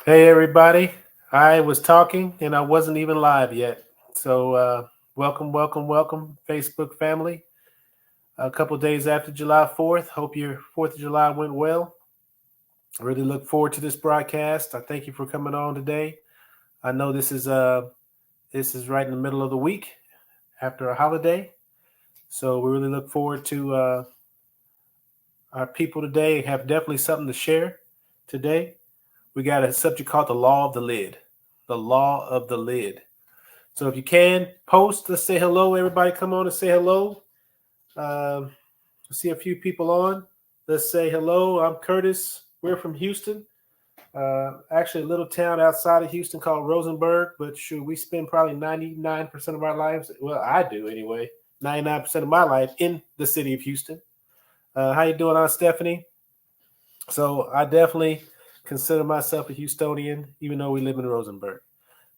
Hey everybody. I was talking and I wasn't even live yet. So welcome, Facebook family. A couple days after July 4th. Hope your 4th of July went well. I really look forward to this broadcast. I thank you for coming on today. I know this is right in the middle of the week after a holiday. So we really look forward to our people today. Have definitely something to share today. We got a subject called the law of the lid. The law of the lid. So if you can post, let's say hello. Everybody, come on and say hello. I see a few people on. Let's say hello. I'm Curtis. We're from Houston. Actually, a little town outside of Houston called Rosenberg. But shoot, we spend probably 99% of our lives. Well, I do anyway. 99% of my life in the city of Houston. How you doing, Aunt Stephanie? So I definitely consider myself a Houstonian, even though we live in Rosenberg.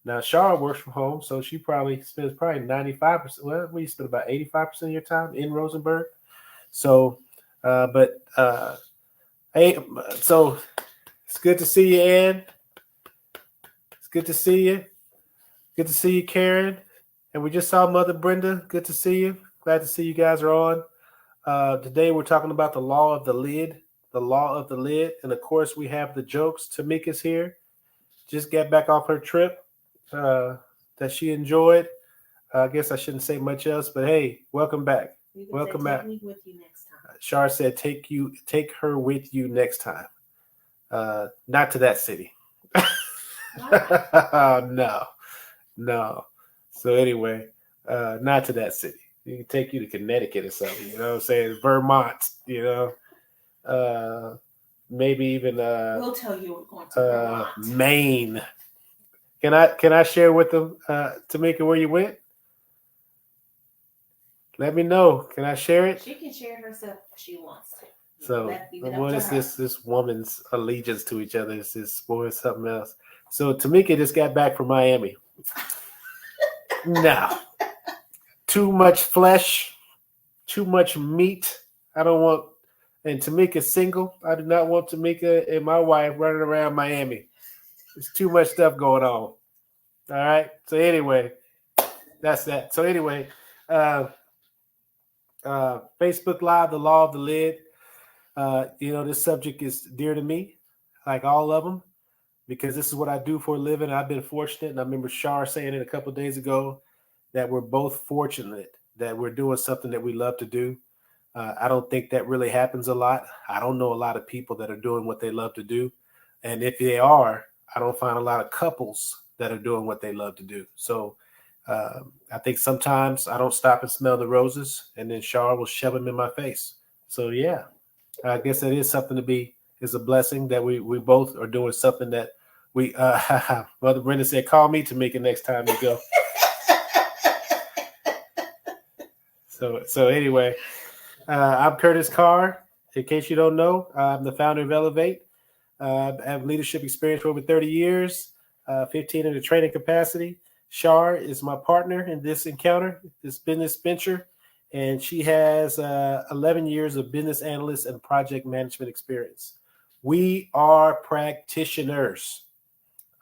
Now, Shara works from home, so she probably spends probably 95%. Well, we spend about 85% of your time in Rosenberg. So, but hey, so it's good to see you, Ann. It's good to see you. Good to see you, Karen. And we just saw Mother Brenda. Good to see you. Glad to see you guys are on. Today we're talking about the law of the lid. The law of the lid. And of course, we have the jokes. Tamika's here. Just got back off her trip uh, that she enjoyed. I guess I shouldn't say much else, but hey, welcome back. You can Welcome say, back. take me with you next time. Shar said, take her with you next time. Not to that city. No, no. So anyway, not to that city. You can take you to Connecticut or something. You know what I'm saying? Vermont. You know, maybe even We'll tell you we're going to Vermont. Maine. Can I share with them, Tamika, where you went? Let me know. Can I share it? She can share herself if she wants to. So what is this woman's allegiance to each other? Is this boy something else? So Tamika just got back from Miami. Now, too much flesh, too much meat. I don't want. And Tamika's single. I do not want Tamika and my wife running around Miami. There's too much stuff going on. All right. So anyway, that's that. So anyway, uh, Facebook Live, the law of the lid. This subject is dear to me, like all of them, because this is what I do for a living. I've been fortunate, and I remember Shar saying it a couple of days ago that we're both fortunate that we're doing something that we love to do. I don't think that really happens a lot. I don't know a lot of people that are doing what they love to do, and if they are, I don't find a lot of couples that are doing what they love to do. So I think sometimes I don't stop and smell the roses, and then Shar will shove them in my face. So yeah, I guess that is something to be is a blessing that we both are doing something that we Mother Brenda said, call me to make it next time you go. So anyway, I'm Curtis Carr. In case you don't know, I'm the founder of E.L.E.V.A.T.E. I have leadership experience for over 30 years, 15 in the training capacity. Shar is my partner in this encounter, this business venture, and she has 11 years of business analyst and project management experience. We are practitioners.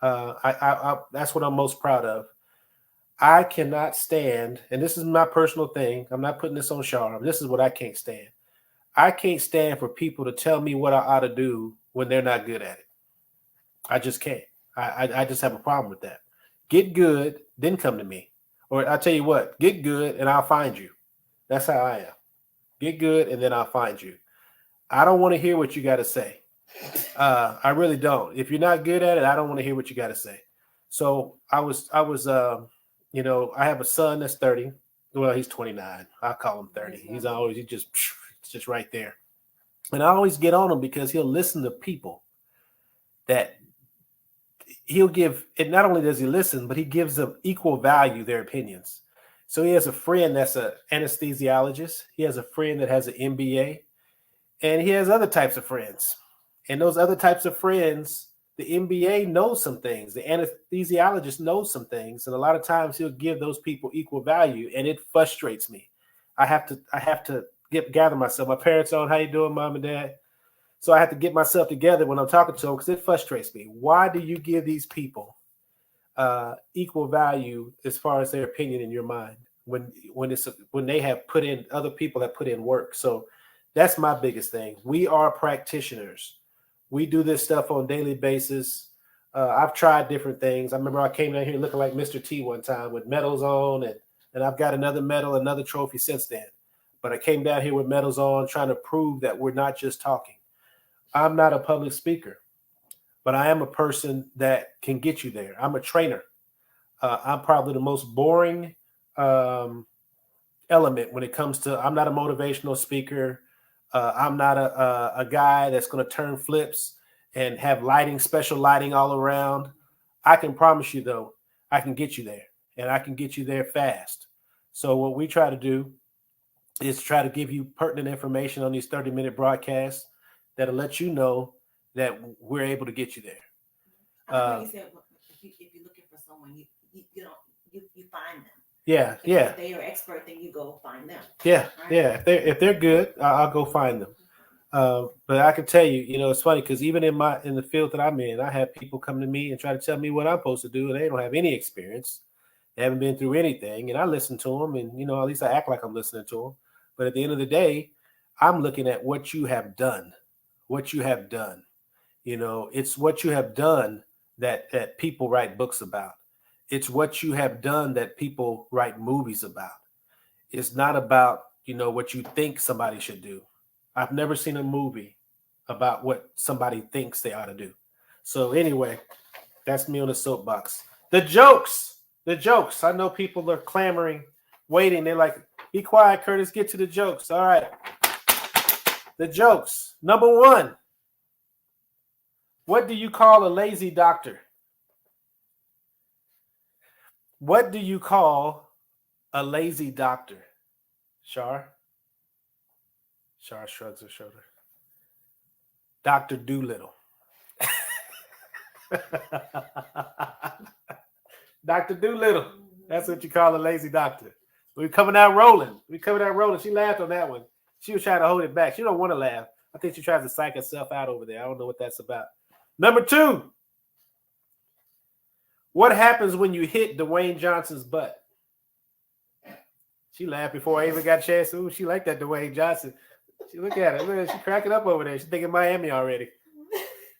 That's what I'm most proud of. I cannot stand, and this is my personal thing. I'm not putting this on Shar. This is what I can't stand. I can't stand for people to tell me what I ought to do when they're not good at it. I just can't. I just have a problem with that. Get good, then come to me. Or I tell you what, get good and I'll find you. That's how I am. Get good and then I'll find you. I don't want to hear what you got to say. I really don't. If you're not good at it, I don't want to hear what you got to say. So I have a son that's 30. Well, he's 29. I call him 30. He's just right there. And I always get on him because he'll listen to people that he'll give. And not only does he listen, but he gives them equal value their opinions. So he has a friend that's an anesthesiologist. He has a friend that has an MBA, and he has other types of friends. And those other types of friends, the MBA knows some things, the anesthesiologist knows some things, and a lot of times he'll give those people equal value, and it frustrates me. I have to gather myself. My parents on, how you doing, mom and dad? So I have to get myself together when I'm talking to them because it frustrates me. Why do you give these people equal value as far as their opinion in your mind when they have put in other people that put in work? So that's my biggest thing. We are practitioners. We do this stuff on a daily basis. I've tried different things. I remember I came down here looking like Mr. T one time with medals on, and I've got another medal, another trophy since then. But I came down here with medals on, trying to prove that we're not just talking. I'm not a public speaker, but I am a person that can get you there. I'm a trainer. I'm probably the most boring element when it comes to. I'm not a motivational speaker. I'm not a guy that's going to turn flips and have special lighting all around. I can promise you, though, I can get you there, and I can get you there fast. So what we try to do is try to give you pertinent information on these 30-minute broadcasts that'll let you know that we're able to get you there. I think you said if you're looking for someone, you find them. Yeah, yeah. If they are expert, then you go find them. Yeah, right? yeah. If they're good, I'll go find them. But I can tell you, it's funny because even in the field that I'm in, I have people come to me and try to tell me what I'm supposed to do, and they don't have any experience. They haven't been through anything, and I listen to them, and at least I act like I'm listening to them. But at the end of the day, I'm looking at what you have done. What you have done. It's what you have done that people write books about. It's what you have done that people write movies about. It's not about, what you think somebody should do. I've never seen a movie about what somebody thinks they ought to do. So anyway, that's me on the soapbox. The jokes. I know people are clamoring, waiting. They're like, be quiet, Curtis, get to the jokes. All right. The jokes. Number one. What do you call a lazy doctor? What do you call a lazy doctor? Shar shrugs her shoulder. Dr. Doolittle. Dr. Doolittle. That's what you call a lazy doctor. We're coming out rolling. She laughed on that one. She was trying to hold it back. She don't want to laugh. I think she tries to psych herself out over there. I don't know what that's about. Number two. What happens when you hit Dwayne Johnson's butt? She laughed before I even got a chance. Ooh, she liked that Dwayne Johnson. She look at her. Look, she's cracking up over there. She's thinking Miami already.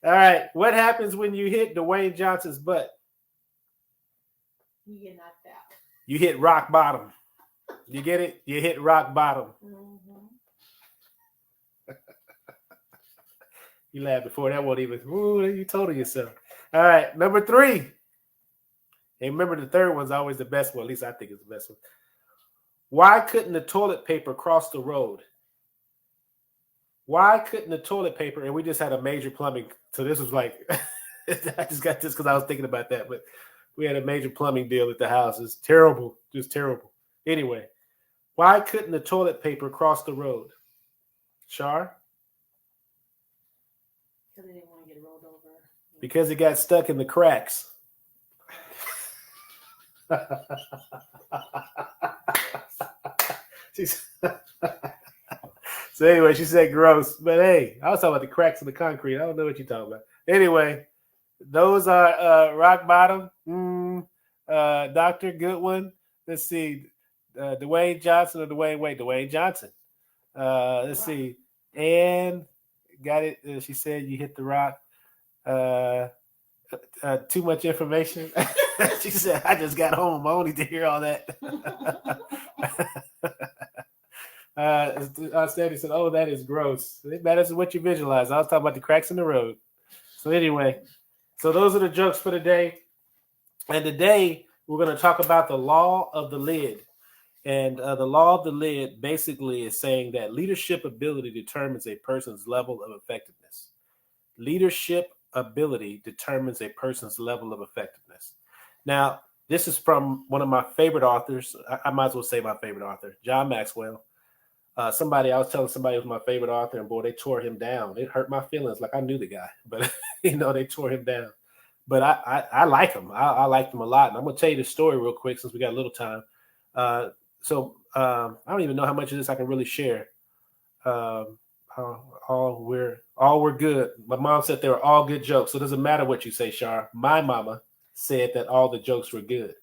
All right. What happens when you hit Dwayne Johnson's butt? You get knocked out. You hit rock bottom. You get it? You hit rock bottom. Mm-hmm. You laughed before that won't even. Ooh, you told yourself. All right. Number three. And remember, the third one's always the best one. At least I think it's the best one. Why couldn't the toilet paper cross the road? Why couldn't the toilet paper? And we just had a major plumbing. So this was like, I just got this because I was thinking about that. But we had a major plumbing deal at the house. It's terrible. Just terrible. Anyway, why couldn't the toilet paper cross the road? Shar? Because they didn't want to get rolled over. Because it got stuck in the cracks. So anyway, she said gross. But hey, I was talking about the cracks in the concrete. I don't know what you're talking about. Anyway, those are rock bottom. Dr. Goodwin. Let's see. Dwayne Johnson or Dwayne Johnson. Let's see. And got it. She said you hit the rock. Too much information. She said, I just got home. I don't need to hear all that. Sandy said, oh, that is gross. It matters what you visualize. I was talking about the cracks in the road. So anyway, so those are the jokes for today. And today we're going to talk about the law of the lid. And the law of the lid basically is saying that leadership ability determines a person's level of effectiveness. Leadership ability determines a person's level of effectiveness. Now, this is from one of my favorite authors. I might as well say my favorite author, John Maxwell. I was telling somebody who was my favorite author, and boy, they tore him down. It hurt my feelings. Like I knew the guy, but they tore him down. But I like him. I liked him a lot. And I'm going to tell you the story real quick since we got a little time. So I don't even know how much of this I can really share. I all we're good. My mom said they were all good jokes. So it doesn't matter what you say, Shar. My mama said that all the jokes were good.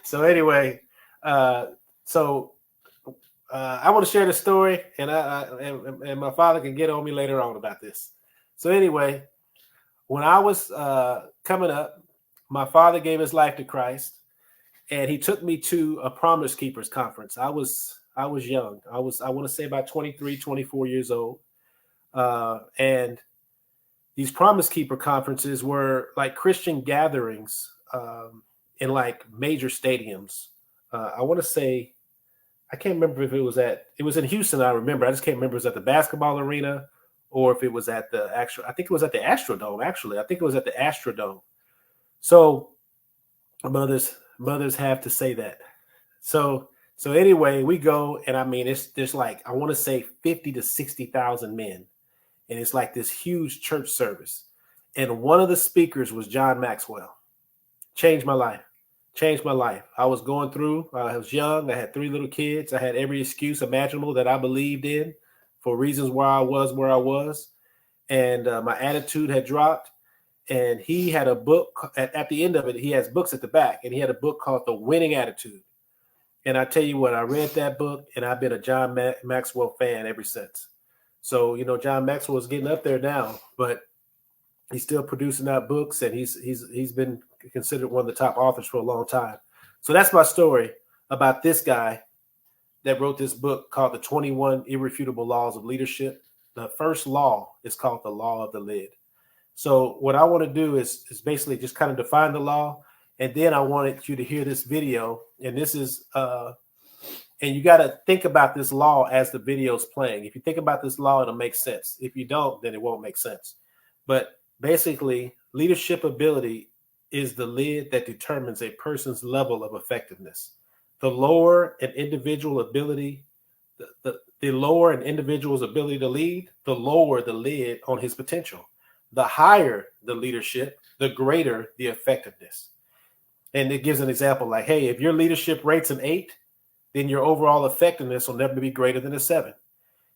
So anyway, uh, so I want to share the story, and and my father can get on me later on about this. So anyway, when I was coming up, my father gave his life to Christ, and he took me to a Promise Keepers conference. I was young. I want to say about 23, 24 years old, and these Promise Keeper conferences were like Christian gatherings in like major stadiums. I want to say I can't remember if it was in Houston. I remember. I just can't remember if it was at the basketball arena or if it was at the actual. I think it was at the Astrodome. Actually, I think it was at the Astrodome. So mothers have to say that. So anyway, we go, and I mean, there's like I want to say 50 to 60,000 men, and it's like this huge church service. And one of the speakers was John Maxwell. Changed my life. Changed my life. I was going through. I was young. I had 3 little kids. I had every excuse imaginable that I believed in for reasons why I was where I was, and my attitude had dropped. And he had a book at the end of it. He has books at the back, and he had a book called The Winning Attitude. And I tell you what, I read that book, and I've been a John Maxwell fan ever since. So John Maxwell is getting up there now, but he's still producing out books, and he's been considered one of the top authors for a long time. So that's my story about this guy that wrote this book called The 21 Irrefutable Laws of Leadership. The first law is called the law of the lid. So what I want to do is basically just kind of define the law, and then I wanted you to hear this video. And this is and you got to think about this law as the video is playing. If you think about this law, it'll make sense. If you don't, then it won't make sense. But basically, leadership ability is the lid that determines a person's level of effectiveness. The lower an individual ability, the lower an individual's ability to lead, the lower the lid on his potential. The higher the leadership, the greater the effectiveness. And it gives an example like, hey, if your leadership rate's an 8, then your overall effectiveness will never be greater than a 7.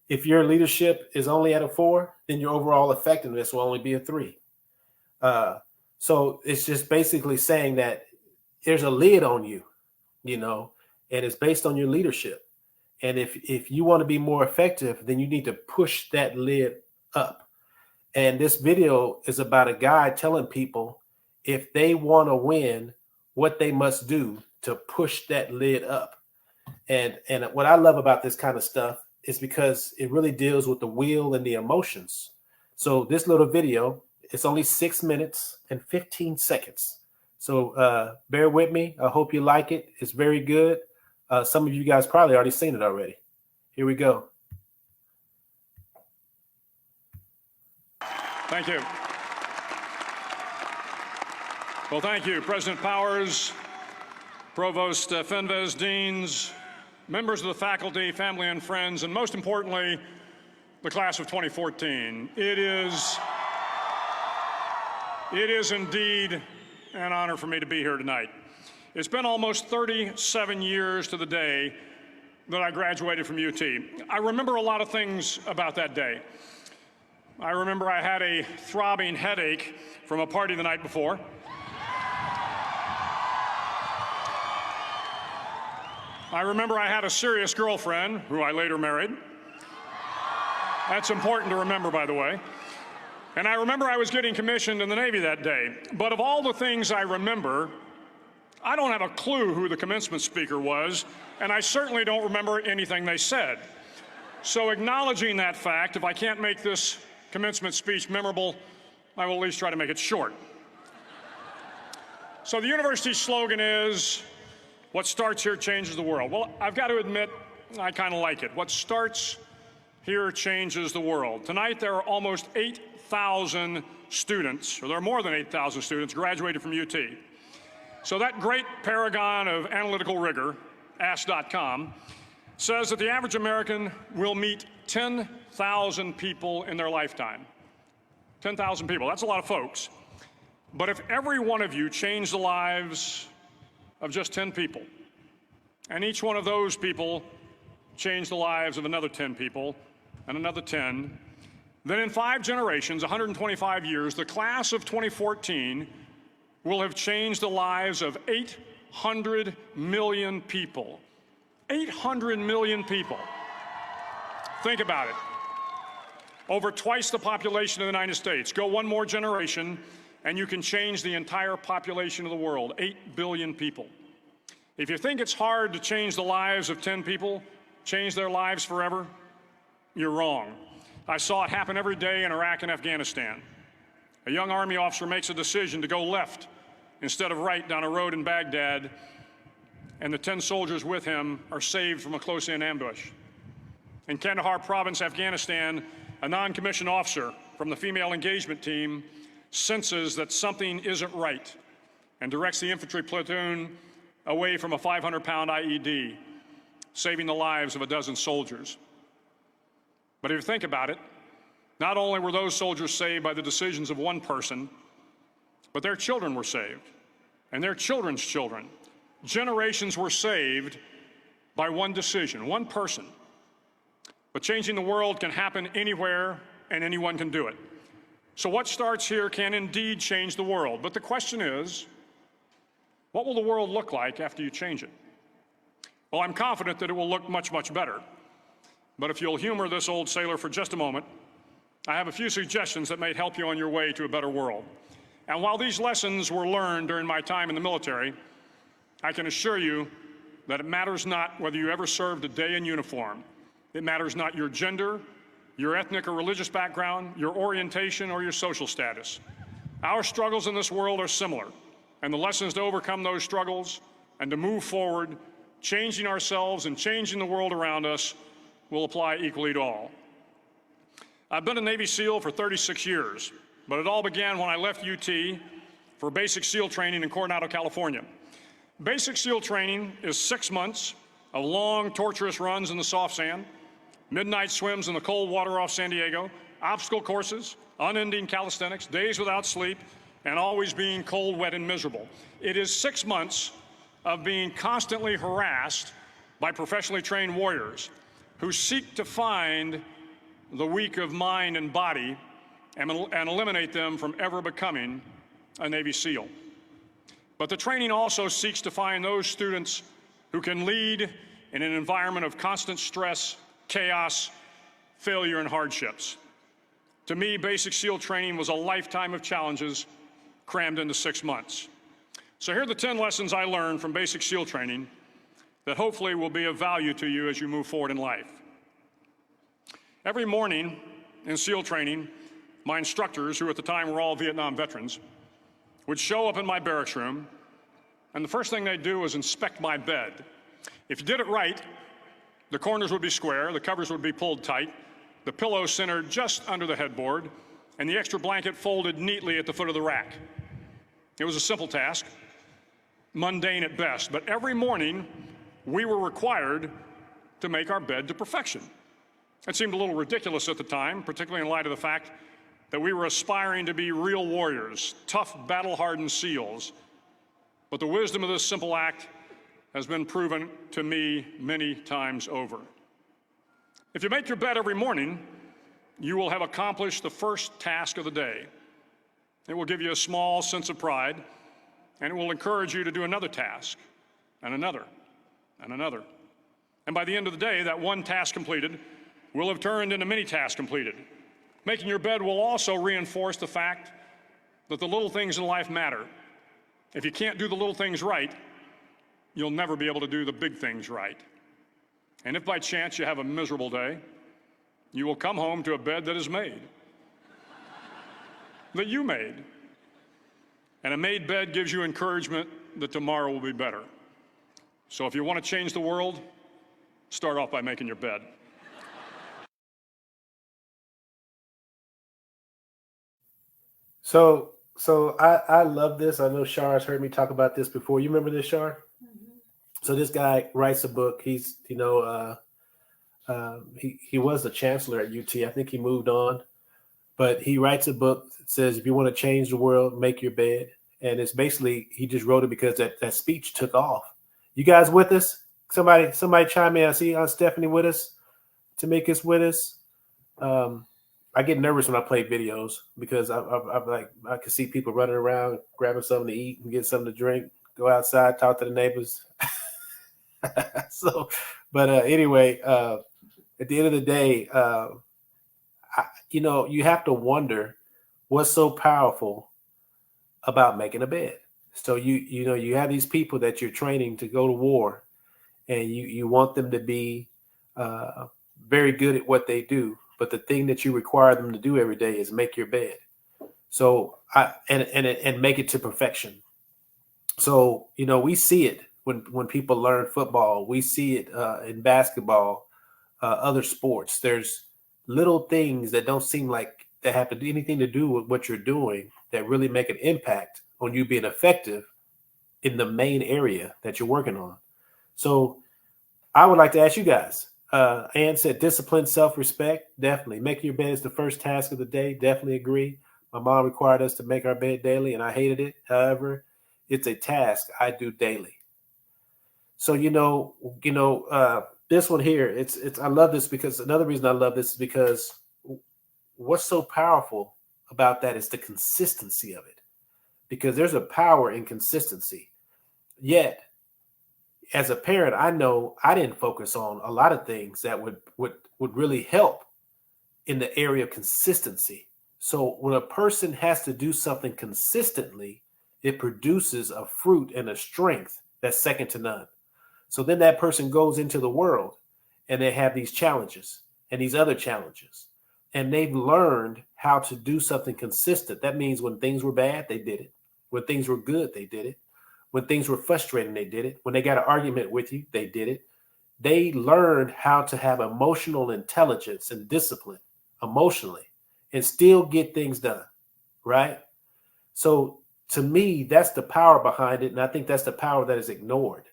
If your leadership is only at a 4, then your overall effectiveness will only be a 3. So it's just basically saying that there's a lid on you, and it's based on your leadership. And if you want to be more effective, then you need to push that lid up. And this video is about a guy telling people if they want to win, what they must do to push that lid up. And what I love about this kind of stuff is because it really deals with the will and the emotions. So this little video, it's only 6 minutes and 15 seconds. So bear with me. I hope you like it. It's very good. Some of you guys probably already seen it already. Here we go. Thank you. Well, thank you, President Powers, Provost Fenves, deans, members of the faculty, family and friends, and most importantly, the class of 2014. It is indeed an honor for me to be here tonight. It's been almost 37 years to the day that I graduated from UT. I remember a lot of things about that day. I remember I had a throbbing headache from a party the night before. I remember I had a serious girlfriend, who I later married. That's important to remember, by the way. And I remember I was getting commissioned in the Navy that day. But of all the things I remember, I don't have a clue who the commencement speaker was, and I certainly don't remember anything they said. So acknowledging that fact, if I can't make this commencement speech memorable, I will at least try to make it short. So the university's slogan is, what starts here changes the world. Well, I've got to admit, I kind of like it. What starts here changes the world. Tonight, there are almost 8,000 students, or there are more than 8,000 students graduated from UT. So that great paragon of analytical rigor, Ask.com, says that the average American will meet 10,000 people in their lifetime. 10,000 people, that's a lot of folks. But if every one of you changed the lives of just 10 people, and each one of those people change the lives of another 10 people and another 10. Then in 5 generations, 125 years, the class of 2014 will have changed the lives of 800 million people. 800 million people. Think about it. Over twice the population of the United States. Go one more generation, and you can change the entire population of the world, 8 billion people. If you think it's hard to change the lives of 10 people, change their lives forever, you're wrong. I saw it happen every day in Iraq and Afghanistan. A young Army officer makes a decision to go left instead of right down a road in Baghdad, and the 10 soldiers with him are saved from a close-in ambush. In Kandahar province, Afghanistan, a non-commissioned officer from the female engagement team senses that something isn't right and directs the infantry platoon away from a 500-pound IED, saving the lives of a dozen soldiers. But if you think about it, not only were those soldiers saved by the decisions of one person, but their children were saved, and their children's children. Generations were saved by one decision, one person. But changing the world can happen anywhere, and anyone can do it. So what starts here can indeed change the world. But the question is, what will the world look like after you change it? Well, I'm confident that it will look much, much better. But if you'll humor this old sailor for just a moment, I have a few suggestions that may help you on your way to a better world. And while these lessons were learned during my time in the military, I can assure you that it matters not whether you ever served a day in uniform. It matters not your gender, your ethnic or religious background, your orientation, or your social status. Our struggles in this world are similar, and the lessons to overcome those struggles and to move forward, changing ourselves and changing the world around us, will apply equally to all. I've been a Navy SEAL for 36 years, but it all began when I left UT for basic SEAL training in Coronado, California. Basic SEAL training is 6 months of long, torturous runs in the soft sand, midnight swims in the cold water off San Diego, obstacle courses, unending calisthenics, days without sleep, and always being cold, wet, and miserable. It is 6 months of being constantly harassed by professionally trained warriors who seek to find the weak of mind and body and eliminate them from ever becoming a Navy SEAL. But the training also seeks to find those students who can lead in an environment of constant stress, chaos, failure, and hardships. To me, basic SEAL training was a lifetime of challenges crammed into 6 months. So here are the 10 lessons I learned from basic SEAL training that hopefully will be of value to you as you move forward in life. Every morning in SEAL training, my instructors, who at the time were all Vietnam veterans, would show up in my barracks room, and the first thing they'd do was inspect my bed. If you did it right, the corners would be square, the covers would be pulled tight, the pillow centered just under the headboard, and the extra blanket folded neatly at the foot of the rack. It was a simple task, mundane at best, but every morning we were required to make our bed to perfection. It seemed a little ridiculous at the time, particularly in light of the fact that we were aspiring to be real warriors, tough, battle-hardened SEALs. But the wisdom of this simple act has been proven to me many times over. If you make your bed every morning, you will have accomplished the first task of the day. It will give you a small sense of pride, and it will encourage you to do another task, and another, and another. And by the end of the day, that one task completed will have turned into many tasks completed. Making your bed will also reinforce the fact that the little things in life matter. If you can't do the little things right, you'll never be able to do the big things right. And if by chance you have a miserable day, you will come home to a bed that is made, that you made. And a made bed gives you encouragement that tomorrow will be better. So if you want to change the world, start off by making your bed. So I love this. I know Char's heard me talk about this before. You remember this, Char? Mm-hmm. So this guy writes a book. He's, he was the chancellor at UT. I think he moved on, but he writes a book that says, if you want to change the world, make your bed. And it's basically, he just wrote it because that speech took off. You guys with us? Somebody chime in. I see Aunt Stephanie with us. Tamika's with us. I get nervous when I play videos because I'm like I can see people running around, grabbing something to eat and get something to drink, go outside, talk to the neighbors. So, but anyway, at the end of the day, you have to wonder what's so powerful about making a bed. So you have these people that you're training to go to war, and you want them to be uh, very good at what they do. But the thing that you require them to do every day is make your bed. So and make it to perfection. So we see it when people learn football. We see it in basketball, other sports. There's little things that don't seem like they have to do anything to do with what you're doing that really make an impact on you being effective in the main area that you're working on. So I would like to ask you guys. Ann said discipline, self-respect. Definitely. Making your bed is the first task of the day. Definitely agree. My mom required us to make our bed daily, and I hated it. However, it's a task I do daily. So this one here, it's I love this because another reason I love this is because what's so powerful about that is the consistency of it. Because there's a power in consistency. Yet, as a parent, I know I didn't focus on a lot of things that would really help in the area of consistency. So when a person has to do something consistently, it produces a fruit and a strength that's second to none. So then that person goes into the world and they have these challenges and these other challenges. And they've learned how to do something consistent. That means when things were bad, they did it. When things were good, they did it. When things were frustrating, they did it. When they got an argument with you, they did it. They learned how to have emotional intelligence and discipline emotionally and still get things done, right? So to me, that's the power behind it. And I think that's the power that is ignored.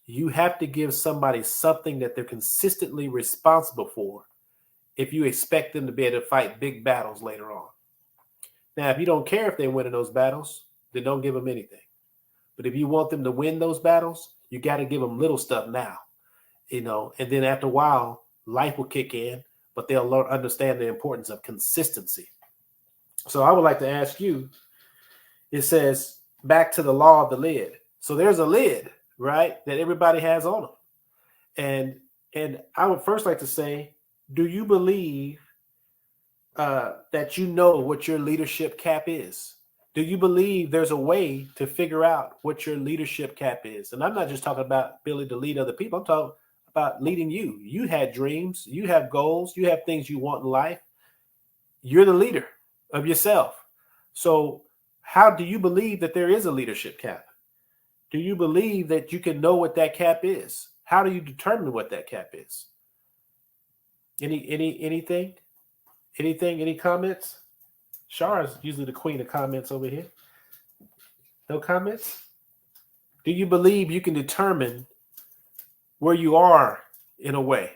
You have to give somebody something that they're consistently responsible for if you expect them to be able to fight big battles later on. Now, if you don't care if they win in those battles, then don't give them anything. But if you want them to win those battles, you got to give them little stuff now, and then after a while, life will kick in, but they'll understand the importance of consistency. So I would like to ask you, it says back to the law of the lid. So there's a lid, right, that everybody has on them. And I would first like to say, do you believe that you know what your leadership cap is? Do you believe there's a way to figure out what your leadership cap is? And I'm not just talking about ability to lead other people. I'm talking about leading you. You had dreams, you have goals, you have things you want in life. You're the leader of yourself. So how do you believe that there is a leadership cap? Do you believe that you can know what that cap is? How do you determine what that cap is? Anything? Any comments? Shar is usually the queen of comments over here. No comments? Do you believe you can determine where you are in a way?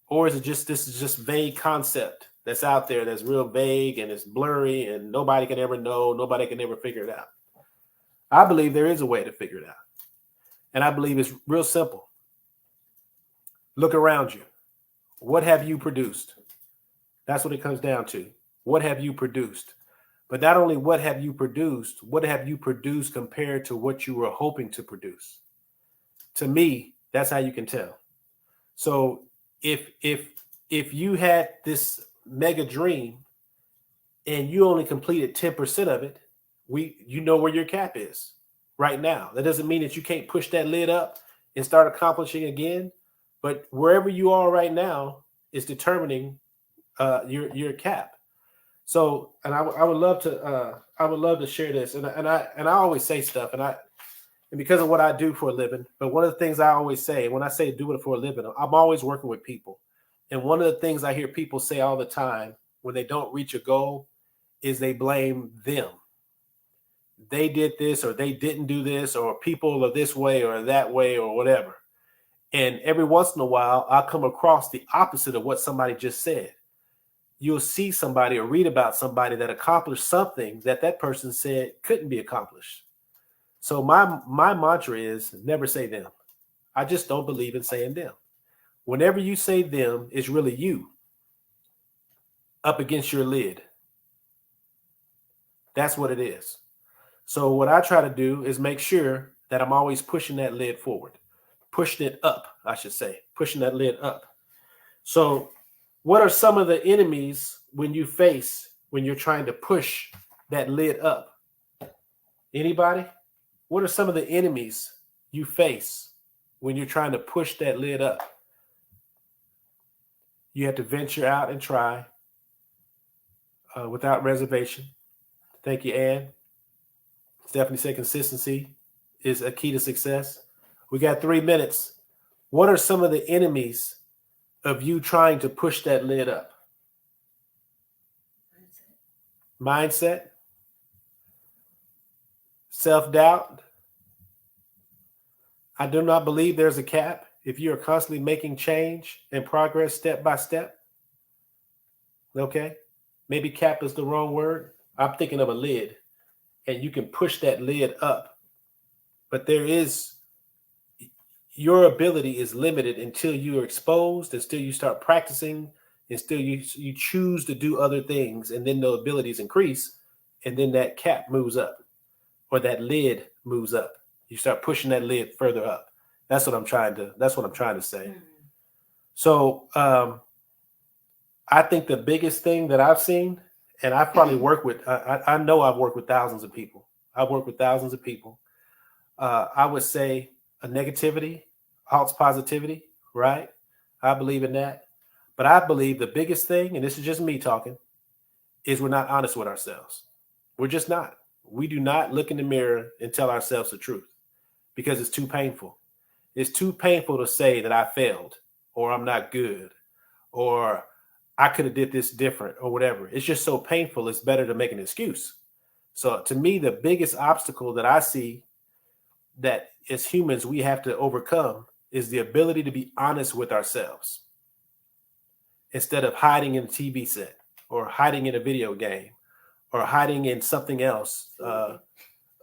Or is it just this is just vague concept that's out there that's real vague and it's blurry and nobody can ever know, nobody can ever figure it out? I believe there is a way to figure it out. And I believe it's real simple. Look around you. What have you produced? That's what it comes down to. What have you produced? But not only what have you produced compared to what you were hoping to produce? To me, that's how you can tell. So if you had this mega dream and you only completed 10% of it, you know where your cap is right now. That doesn't mean that you can't push that lid up and start accomplishing again. But wherever you are right now is determining your cap. So, and I would love to share this, and I always say stuff, and because of what I do for a living. But one of the things I always say, when I say do it for a living, I'm always working with people, and one of the things I hear people say all the time when they don't reach a goal is they blame them. They did this, or they didn't do this, or people are this way or that way or whatever. And every once in a while, I'll come across the opposite of what somebody just said. You'll see somebody or read about somebody that accomplished something that person said couldn't be accomplished. So my mantra is never say them. I just don't believe in saying them. Whenever you say them, it's really you up against your lid. That's what it is. So what I try to do is make sure that I'm always pushing that lid forward, pushing it up, I should say, pushing that lid up. So what are some of the enemies when you're trying to push that lid up? Anybody? What are some of the enemies you face when you're trying to push that lid up? You have to venture out and try without reservation. Thank you, Ann. Stephanie said consistency is a key to success. We got 3 minutes. What are some of the enemies of you trying to push that lid up? Mindset, self-doubt. I do not believe there's a cap if you are constantly making change and progress step by step. Okay, maybe cap is the wrong word. I'm thinking of a lid, and you can push that lid up. But your ability is limited until you are exposed, until you start practicing, until you choose to do other things, and then the abilities increase, and then that cap moves up, or that lid moves up. You start pushing that lid further up. That's what I'm trying to say. So I think the biggest thing that I've seen, and I've probably worked with, I know I've worked with thousands of people. I've worked with thousands of people. I would say a negativity halts positivity, right? I believe in that. But I believe the biggest thing, and this is just me talking, is we're not honest with ourselves. We're just not. We do not look in the mirror and tell ourselves the truth because it's too painful. It's too painful to say that I failed, or I'm not good, or I could have did this different, or whatever. It's just so painful. It's better to make an excuse. So to me, the biggest obstacle that I see that as humans we have to overcome is the ability to be honest with ourselves instead of hiding in a TV set or hiding in a video game or hiding in something else.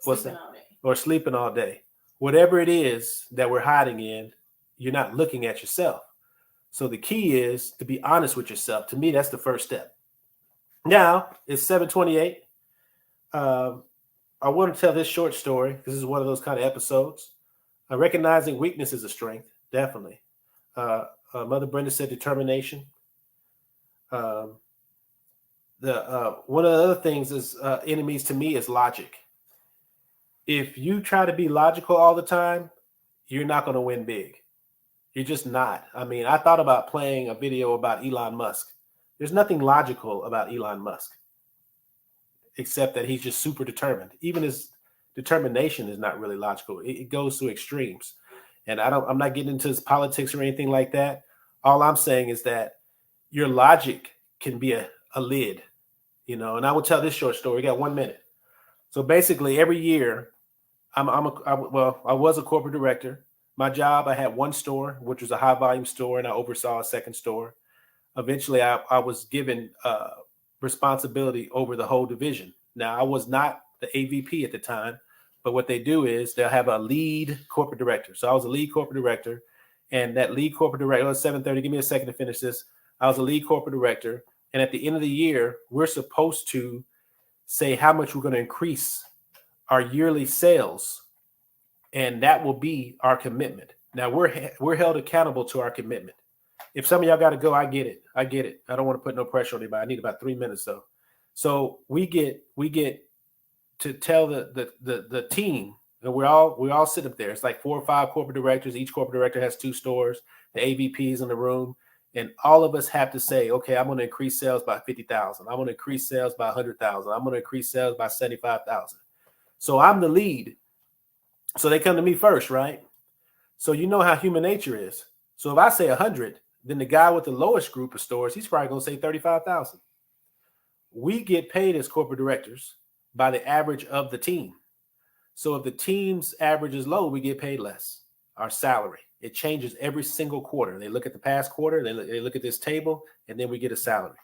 What's that? Or sleeping all day. Whatever it is that we're hiding in, you're not looking at yourself. So the key is to be honest with yourself. To me, that's the first step. Now it's 7:28. I want to tell this short story. This is one of those kind of episodes. Recognizing weakness is a strength, definitely. Mother Brenda said determination. One of the other things is enemies to me is logic. If you try to be logical all the time, you're not going to win big. You're just not. I mean, I thought about playing a video about Elon Musk. There's nothing logical about Elon Musk, except that he's just super determined. Even his determination is not really logical. It goes to extremes. And I'm not getting into his politics or anything like that. All I'm saying is that your logic can be a lid, and I will tell this short story. We got 1 minute. So basically every year I was a corporate director. My job, I had one store, which was a high volume store, and I oversaw a second store. Eventually I was given responsibility over the whole division. Now, I was not the AVP at the time, but what they do is they'll have a lead corporate director. So I was a lead corporate director, and that lead corporate director, it's 7:30. Give me a second to finish this. I was a lead corporate director, and at the end of the year, we're supposed to say how much we're going to increase our yearly sales, and that will be our commitment. Now, we're held accountable to our commitment. If some of y'all got to go, I get it. I don't want to put no pressure on anybody. I need about 3 minutes though. So we get to tell the team, and we all sit up there. It's like 4 or 5 corporate directors. Each corporate director has 2 stores. The AVPs in the room, and all of us have to say, okay, I'm going to increase sales by 50,000. I'm going to increase sales by 100,000. I'm going to increase sales by 75,000. So I'm the lead. So they come to me first, right? So you know how human nature is. So if I say 100, then the guy with the lowest group of stores, he's probably going to say 35,000. We get paid as corporate directors by the average of the team. So if the team's average is low, we get paid less. Our salary, it changes every single quarter. They look at the past quarter, they look at this table, and then we get a salary.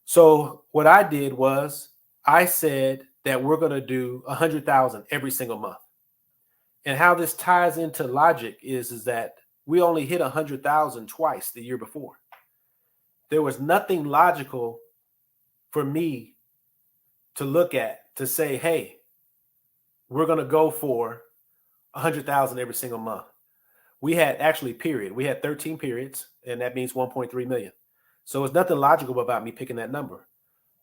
So what I did was I said that we're going to do 100,000 every single month. And how this ties into logic is that we only hit 100,000 twice the year before. There was nothing logical for me to look at to say, hey, we're going to go for 100,000 every single month. We had actually we had 13 periods, and that means 1.3 million. So it's nothing logical about me picking that number.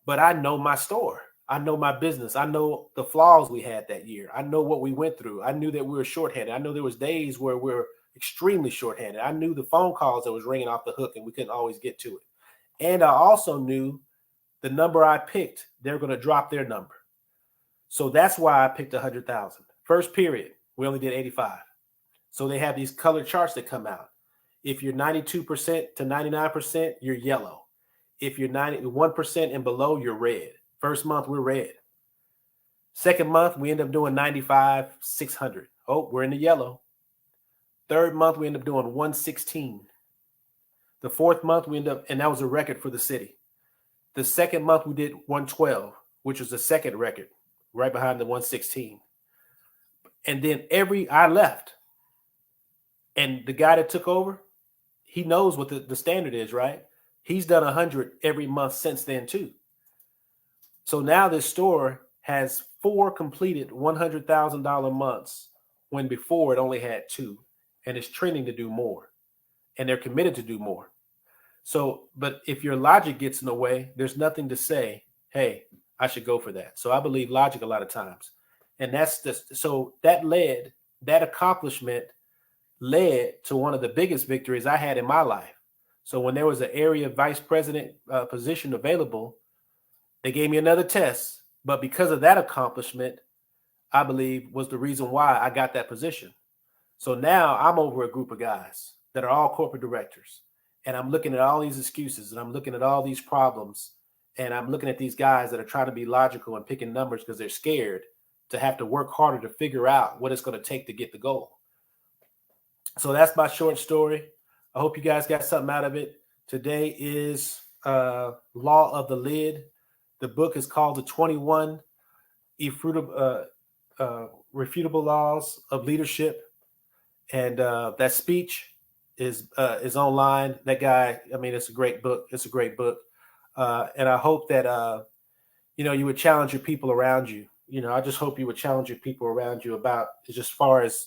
But I know my store. I know my business. I know the flaws we had that year. I know what we went through. I knew that we were shorthanded. I know there was days where we were extremely shorthanded. I knew the phone calls that was ringing off the hook and we couldn't always get to it. And I also knew the number I picked, they're going to drop their number. So that's why I picked 100,000. First period, we only did 85. So they have these colored charts that come out. If you're 92% to 99%, you're yellow. If you're 91% and below, you're red. First month, we're red. Second month, we end up doing 95, 600. Oh, we're in the yellow. Third month, we end up doing 116. The fourth month, we end up, and that was a record for the city. The second month, we did 112, which was the second record, right behind the 116. And then I left. And the guy that took over, he knows what the standard is, right? He's done 100 every month since then, too. So now this store has 4 completed $100,000 months when before it only had 2, and it's trending to do more, and they're committed to do more. So, but if your logic gets in the way, there's nothing to say, hey, I should go for that. So I believe logic a lot of times. And so that accomplishment led to one of the biggest victories I had in my life. So when there was an area vice president position available, they gave me another test. But because of that accomplishment, I believe was the reason why I got that position. So now I'm over a group of guys that are all corporate directors. And I'm looking at all these excuses and I'm looking at all these problems. And I'm looking at these guys that are trying to be logical and picking numbers because they're scared to have to work harder to figure out what it's going to take to get the goal. So that's my short story. I hope you guys got something out of it. Today is Law of the Lid. The book is called The 21 Refutable Laws of Leadership. And that speech is online. That guy, I mean, it's a great book. It's a great book. And I hope that, you would challenge your people around you. I just hope you would challenge your people around you about as far as,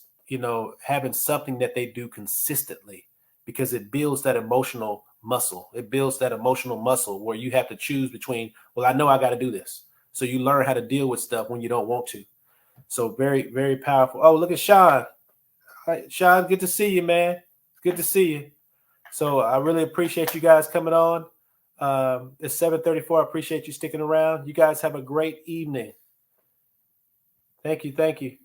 having something that they do consistently, because it builds that emotional muscle. It builds that emotional muscle where you have to choose between, well, I know I got to do this. So you learn how to deal with stuff when you don't want to. So very, very powerful. Oh, look at Sean. Hi, Sean, good to see you, man. Good to see you. So I really appreciate you guys coming on. It's 7:34. I appreciate you sticking around. You guys have a great evening. Thank you. Thank you.